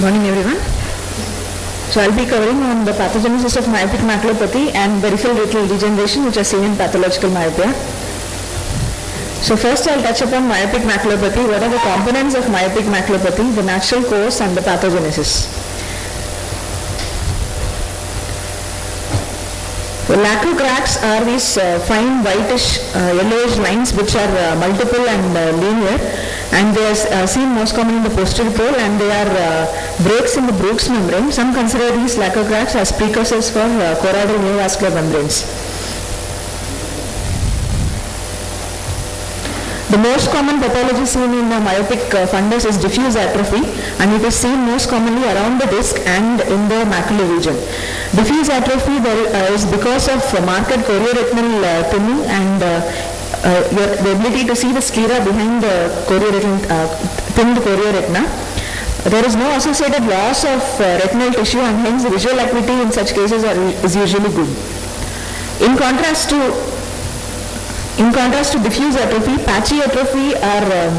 Morning everyone. So I'll be covering on the pathogenesis of myopic maculopathy and peripheral retinal degeneration which are seen in pathological myopia. So first I'll touch upon myopic maculopathy. What are the components of myopic maculopathy, the natural cause and the pathogenesis. So laco cracks are these fine whitish yellowish lines which are multiple and linear, and they are seen most commonly in the posterior pole, and they are breaks in the Bruch's membrane. Some consider these laco cracks as precursors for choroidal neovascular membranes. The most common pathology seen in the myopic fundus is diffuse atrophy, and it is seen most commonly around the disc and in the macular region. Diffuse atrophy is because of marked chorioretinal thinning and the ability to see the sclera behind the thinned chorioretina. There is no associated loss of retinal tissue, and hence the visual acuity in such cases is usually good. In contrast to diffuse atrophy, patchy atrophy are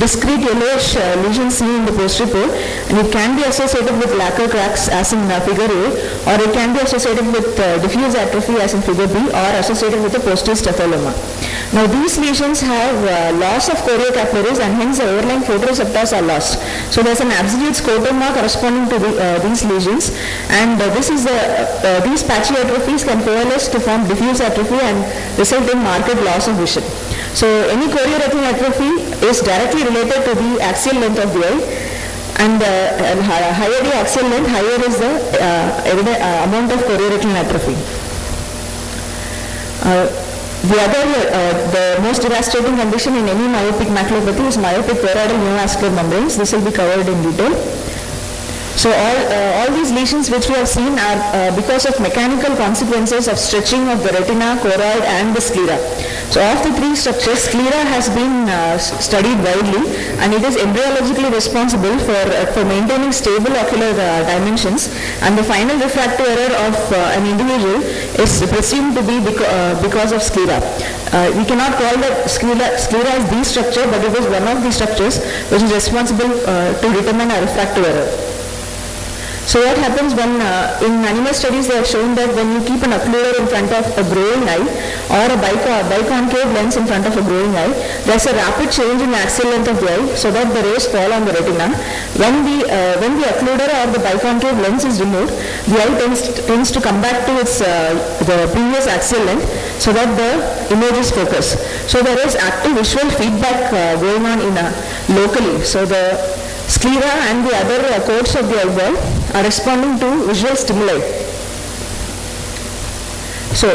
discrete yellowish lesions seen in the posterior pole, and it can be associated with laco cracks as in figure A, or it can be associated with diffuse atrophy as in figure B, or associated with a posterior statholoma. Now these lesions have loss of choriocapillaries, and hence the overlying photoreceptors are lost. So there is an absolute scotoma corresponding to these lesions, and these patchy atrophies can coalesce to form diffuse atrophy and result in marked loss of vision. So any chorioretinal atrophy is directly related to the axial length of the eye, and higher the axial length, higher is the amount of chorioretinal atrophy. The most devastating condition in any myopic maculopathy is myopic choroidal neovascular membranes. This will be covered in detail. So all these lesions which we have seen are because of mechanical consequences of stretching of the retina, choroid and the sclera. So of the three structures, sclera has been studied widely, and it is embryologically responsible for maintaining stable ocular dimensions, and the final refractive error of an individual is presumed to be because of sclera. We cannot call that sclera as the structure, but it is one of the structures which is responsible to determine a refractive error. So what happens when, in animal studies they have shown that when you keep an occluder in front of a growing eye or a biconcave lens in front of a growing eye, there is a rapid change in the axial length of the eye so that the rays fall on the retina. When the occluder or the biconcave lens is removed, the eye tends to come back to its the previous axial length so that the image is focused. So there is active visual feedback going on locally. So the sclera and the other coats of the eyeball are responding to visual stimuli. So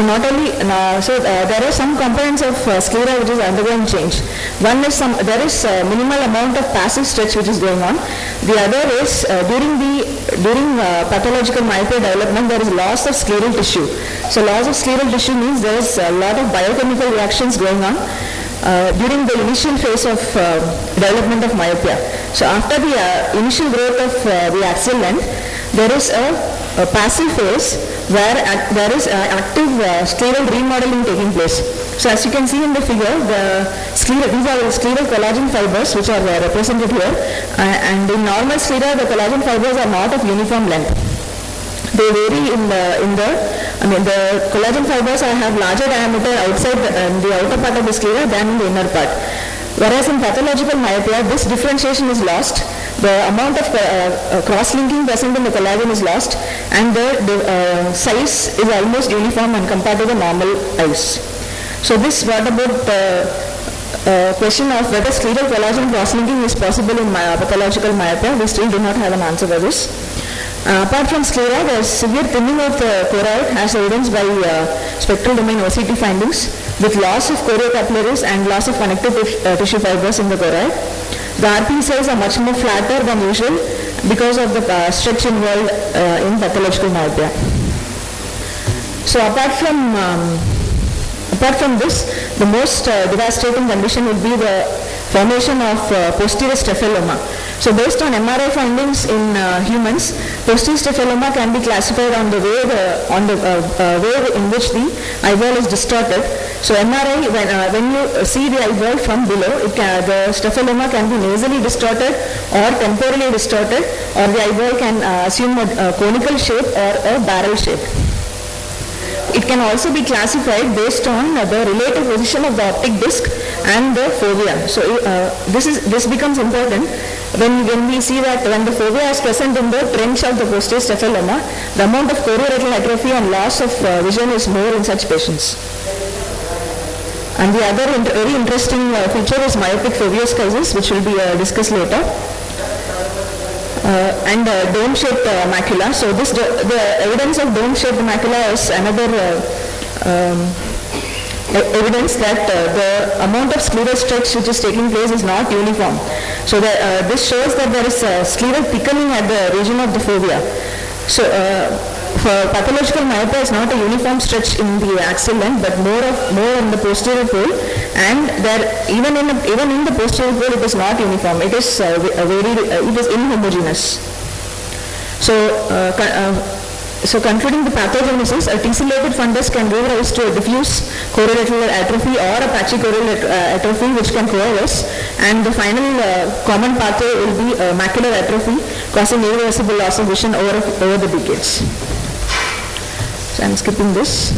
not only there are some components of sclera which is undergoing change. One is there is a minimal amount of passive stretch which is going on. The other is during pathological myopia development there is loss of scleral tissue. So loss of scleral tissue means there is a lot of biochemical reactions going on during the initial phase of development of myopia. So after the initial growth of the axial length, there is a passive phase where there is active scleral remodeling taking place. So as you can see in the figure, these are the scleral collagen fibers which are represented here, and in normal sclera the collagen fibers are not of uniform length. They vary the collagen fibers have larger diameter outside the outer part of the sclera than in the inner part. Whereas in pathological myopia, this differentiation is lost. The amount of cross-linking present in the collagen is lost, and the size is almost uniform when compared to the normal eyes. So this brought about the question of whether scleral collagen cross-linking is possible in pathological myopia. We still do not have an answer for this. Apart from sclera, there is severe thinning of the choroid as evidenced by spectral domain OCT findings, with loss of choriocapillaries and loss of connective tissue fibers in the choroid. The RPE cells are much more flatter than usual because of the stretch involved in pathological myopia. So apart from this, the most devastating condition would be the formation of posterior statholoma. So based on MRI findings in humans, posterior statholoma can be classified on the way in which the eyeball is distorted. So MRI, when you see the eyeball from below, the cephaloma can be nasally distorted or temporally distorted, or the eyeball can assume a conical shape or a barrel shape. It can also be classified based on the relative position of the optic disc and the fovea. So this becomes important when we see that when the fovea is present in the trench of the posterior cephaloma, the amount of chorioretinal atrophy and loss of vision is more in such patients. And the other very interesting feature is myopic foveoschisis, which will be discussed later. And dome-shaped macula. So the evidence of dome-shaped macula is another evidence that the amount of scleral stretch which is taking place is not uniform. So this shows that there is scleral thickening at the region of the fovea. So for pathological myopia is not a uniform stretch in the axial length, but more in the posterior pole, and even in the posterior pole it is not uniform. It is it is inhomogeneous. So concluding the pathogenesis, a tessellated fundus can give rise to a diffuse chorioretinal atrophy or a patchy chorioretinal atrophy which can coalesce, and the final common pathway will be macular atrophy, causing irreversible loss of vision over the decades. So I am skipping this.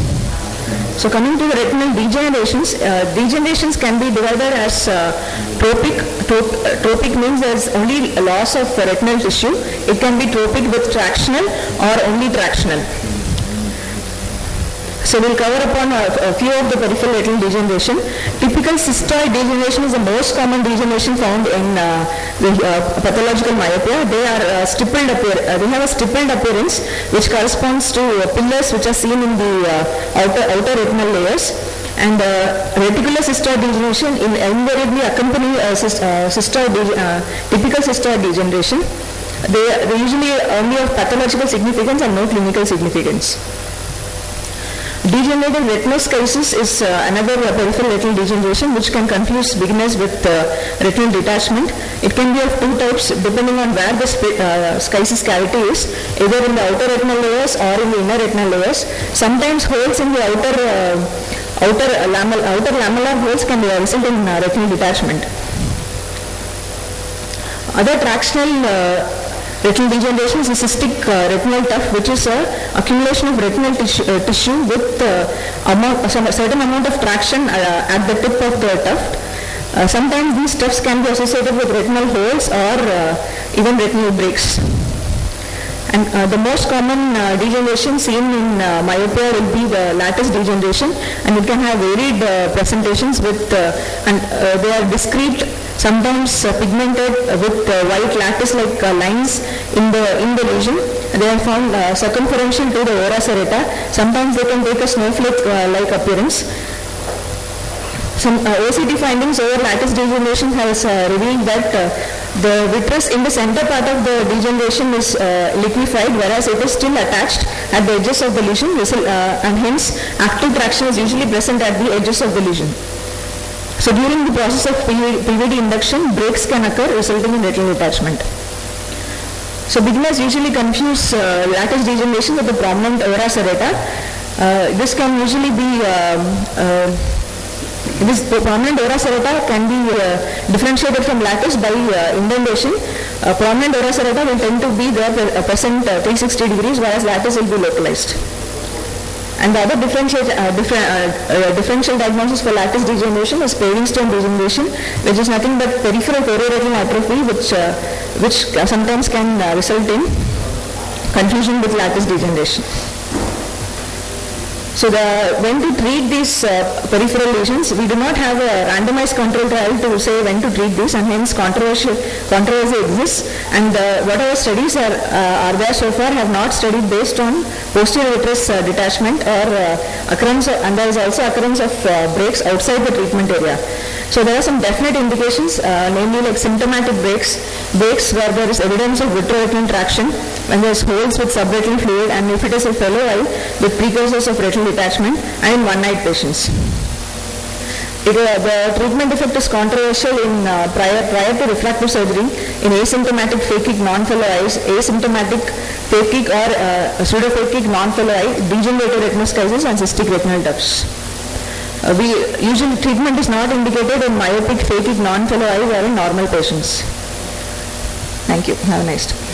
So coming to the retinal degenerations, degenerations can be divided as tropic. Tropic means there is only a loss of retinal tissue. It can be tropic with tractional or only tractional. So we will cover upon a few of the peripheral retinal degeneration. Typical cystoid degeneration is the most common degeneration found in the pathological myopia. They are stippled they have a stippled appearance which corresponds to pillars which are seen in the outer retinal layers. And reticular cystoid degeneration invariably accompany typical cystoid degeneration. They usually only of pathological significance and no clinical significance. Degenerative retinoschisis is another peripheral retinal degeneration which can confuse beginners with retinal detachment. It can be of two types depending on where the schisis cavity is, either in the outer retinal layers or in the inner retinal layers. Sometimes holes in the outer lamellar holes can result in retinal detachment. Other tractional retinal degeneration is a cystic retinal tuft, which is an accumulation of retinal tissue with a certain amount of traction at the tip of the tuft. Sometimes these tufts can be associated with retinal holes or even retinal breaks. And the most common degeneration seen in myopia will be the lattice degeneration, and it can have varied presentations with and they are discrete, sometimes pigmented with white lattice-like lines in the lesion. They are found circumferential to the ora serrata. Sometimes they can take a snowflake-like appearance. Some OCT findings over lattice degeneration has revealed that the vitreous in the center part of the degeneration is liquefied, whereas it is still attached at the edges of the lesion, and hence active traction is usually present at the edges of the lesion. So during the process of PVD induction, breaks can occur resulting in retinal detachment. So beginners usually confuse lattice degeneration with the prominent ora serrata. This can usually be this prominent ora serrata can be differentiated from lattice by indentation. Prominent ora serrata will tend to be there present 360 degrees, whereas lattice will be localized. And the other differential diagnosis for lattice degeneration is paving stone degeneration, which is nothing but peripheral chorioretinal atrophy, which sometimes can result in confusion with lattice degeneration. So when to treat these peripheral lesions, we do not have a randomized control trial to say when to treat this, and hence controversy exists. And whatever studies are there so far have not studied based on posterior vitreous detachment or occurrence, and there is also occurrence of breaks outside the treatment area. So there are some definite indications, namely like symptomatic breaks where there is evidence of vitreoretinal traction, when there is holes with subretinal fluid, and if it is a fellow eye with precursors of retinal detachment, and in one-eyed patients. The treatment effect is controversial in prior to refractive surgery in asymptomatic phakic non-fellow eyes, asymptomatic phakic or pseudophakic non-fellow eye, degenerative retinoschisis, and cystic retinal tufts. We usually treatment is not indicated in myopic, phakic, non-fellow eyes or in normal patients. Thank you. Have a nice day.